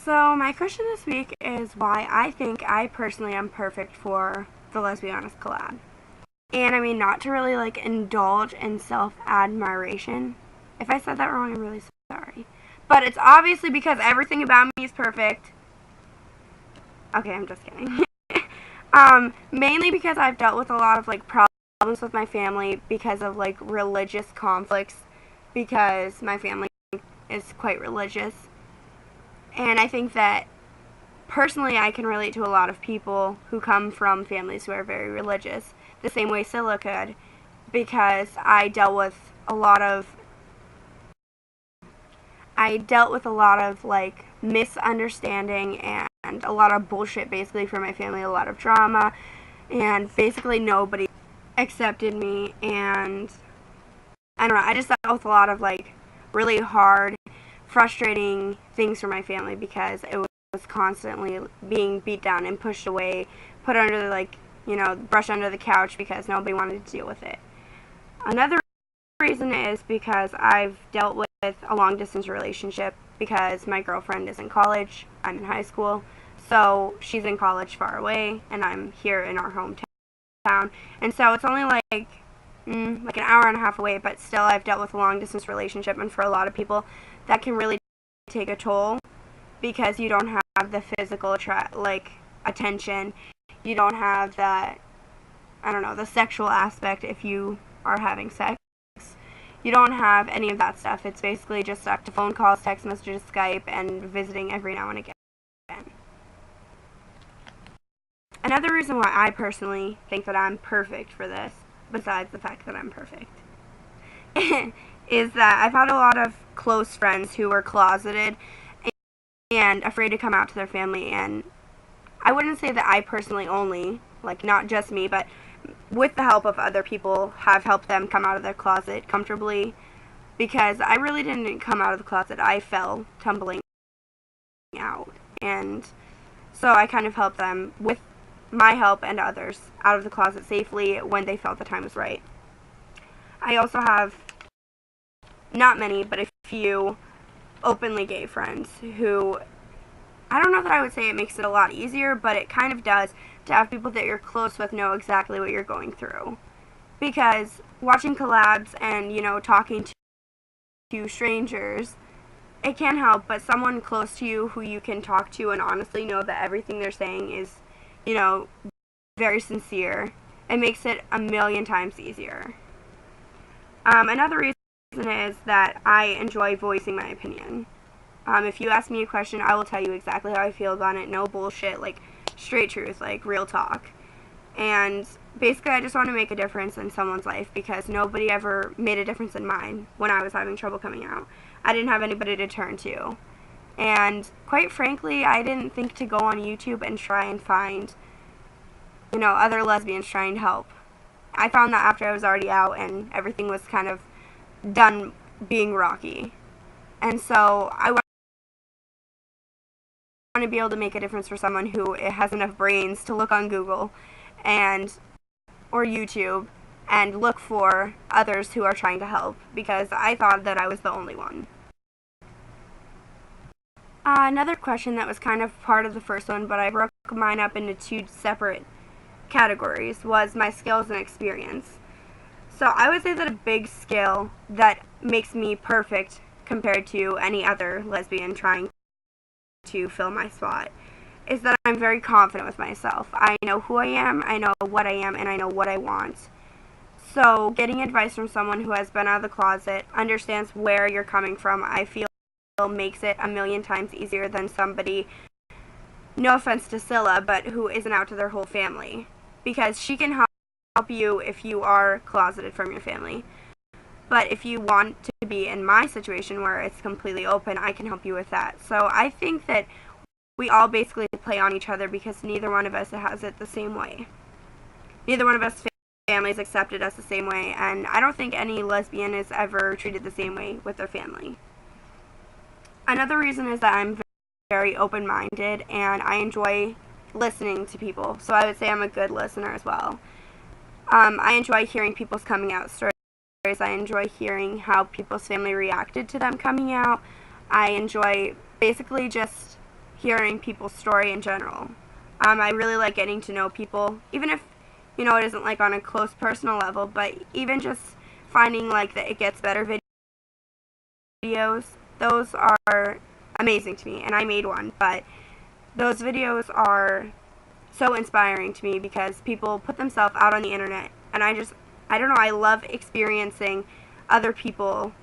So my question this week is why I think I personally am perfect for the Lesbianis collab. And I mean, not to really like indulge in self-admiration. If I said that wrong, I'm really sorry. But it's obviously because everything about me is perfect. Okay, I'm just kidding. Mainly because I've dealt with a lot of like problems with my family because of like religious conflicts, because my family is quite religious. And I think that personally I can relate to a lot of people who come from families who are very religious, the same way Scylla could, because I dealt with a lot of like misunderstanding and a lot of bullshit basically from my family, a lot of drama, and basically nobody accepted me, and I don't know, I just dealt with a lot of like really hard, frustrating things from my family because it was constantly being beat down and pushed away, put under like, brushed under the couch because nobody wanted to deal with it. Another reason is because I've dealt with a long distance relationship because my girlfriend is in college, I'm in high school, so she's in college far away and I'm here in our hometown, and so it's only like an hour and a half away, but still I've dealt with a long distance relationship, and for a lot of people that can really take a toll because you don't have the physical attention, you don't have that, I don't know, the sexual aspect if you are having sex. You don't have any of that stuff. It's basically just stuck to phone calls, text messages, Skype, and visiting every now and again. Another reason why I personally think that I'm perfect for this, besides the fact that I'm perfect, is that I've had a lot of close friends who were closeted and afraid to come out to their family, and I wouldn't say that I personally only, like not just me, but with the help of other people, have helped them come out of their closet comfortably, because I really didn't come out of the closet. I fell tumbling out, and so I kind of helped them with my help and others out of the closet safely when they felt the time was right. I also have not many, but a few openly gay friends who, I don't know that I would say it makes it a lot easier, but it kind of does to have people that you're close with know exactly what you're going through. Because watching collabs and, talking to strangers, it can help, but someone close to you who you can talk to and honestly know that everything they're saying is, very sincere, it makes it a million times easier. Another reason is that I enjoy voicing my opinion. If you ask me a question, I will tell you exactly how I feel about it. No bullshit, like straight truth, like real talk. And basically, I just want to make a difference in someone's life because nobody ever made a difference in mine when I was having trouble coming out. I didn't have anybody to turn to. And quite frankly, I didn't think to go on YouTube and try and find, other lesbians trying to help. I found that after I was already out and everything was kind of done being rocky. And so I want to be able to make a difference for someone who has enough brains to look on Google or YouTube and look for others who are trying to help, because I thought that I was the only one. Another question that was kind of part of the first one, but I broke mine up into two separate categories, was my skills and experience. So I would say that a big skill that makes me perfect compared to any other lesbian trying to fill my spot is that I'm very confident with myself. I know who I am, I know what I am, and I know what I want. So getting advice from someone who has been out of the closet, understands where you're coming from, I feel makes it a million times easier than somebody, no offense to Scylla, but who isn't out to their whole family. Because she can help you if you are closeted from your family. But if you want to be in my situation where it's completely open, I can help you with that. So I think that we all basically play on each other because neither one of us has it the same way. Neither one of us families accepted us the same way, and I don't think any lesbian is ever treated the same way with their family. Another reason is that I'm very open-minded and I enjoy listening to people, so I would say I'm a good listener as well. I enjoy hearing people's coming out stories. I enjoy hearing how people's family reacted to them coming out. I enjoy basically just hearing people's story in general. I really like getting to know people, even if, it isn't like on a close personal level, but even just finding like that It Gets Better videos, those are amazing to me, and I made one, but those videos are so inspiring to me because people put themselves out on the internet, and I don't know, I love experiencing other people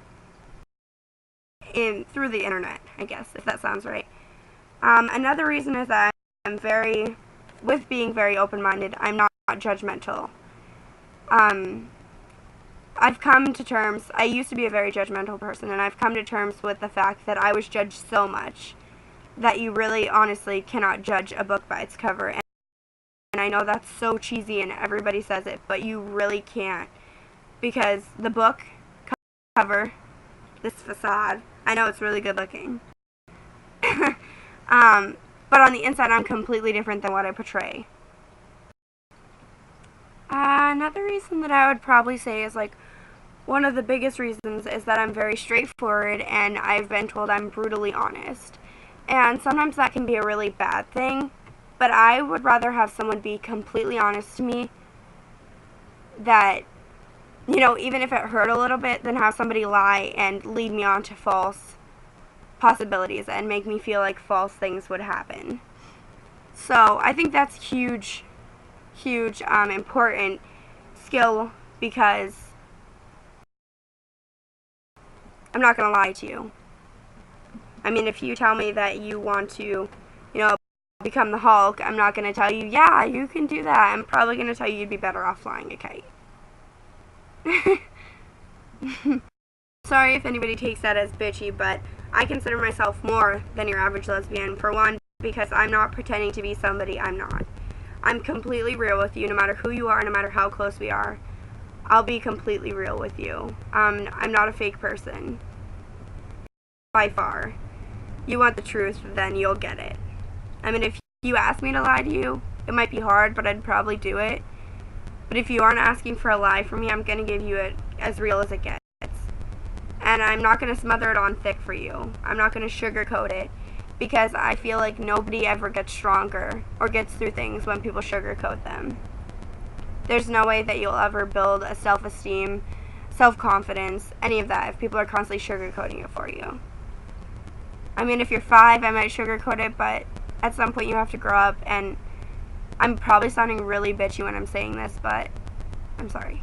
through the internet, I guess, if that sounds right. Another reason is that with being very open-minded, I'm not judgmental. I've come to terms, I used to be a very judgmental person, and I've come to terms with the fact that I was judged so much that you really honestly cannot judge a book by its cover. And I know that's so cheesy and everybody says it, but you really can't, because the book cover, this facade, I know it's really good looking. But on the inside, I'm completely different than what I portray. Another reason that I would probably say is like one of the biggest reasons is that I'm very straightforward, and I've been told I'm brutally honest. And sometimes that can be a really bad thing, but I would rather have someone be completely honest to me, that, even if it hurt a little bit, than have somebody lie and lead me on to false possibilities and make me feel like false things would happen. So I think that's huge, important skill, because I'm not going to lie to you. I mean, if you tell me that you want to, become the Hulk, I'm not going to tell you, yeah, you can do that. I'm probably going to tell you you'd be better off flying a kite. Sorry if anybody takes that as bitchy, but I consider myself more than your average lesbian, for one, because I'm not pretending to be somebody I'm not. I'm completely real with you, no matter who you are, no matter how close we are. I'll be completely real with you. I'm not a fake person. By far. You want the truth, then you'll get it. I mean, if you ask me to lie to you, it might be hard, but I'd probably do it. But if you aren't asking for a lie from me, I'm going to give you it as real as it gets. And I'm not going to smother it on thick for you. I'm not going to sugarcoat it, because I feel like nobody ever gets stronger or gets through things when people sugarcoat them. There's no way that you'll ever build a self-esteem, self-confidence, any of that if people are constantly sugarcoating it for you. I mean, if you're 5, I might sugarcoat it, but at some point you have to grow up, and I'm probably sounding really bitchy when I'm saying this, but I'm sorry.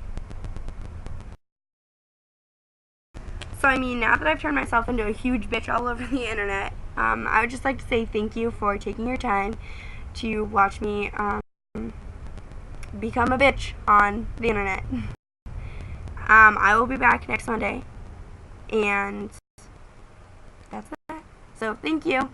So, I mean, now that I've turned myself into a huge bitch all over the internet, I would just like to say thank you for taking your time to watch me become a bitch on the internet. I will be back next Monday, and that's it. So, thank you.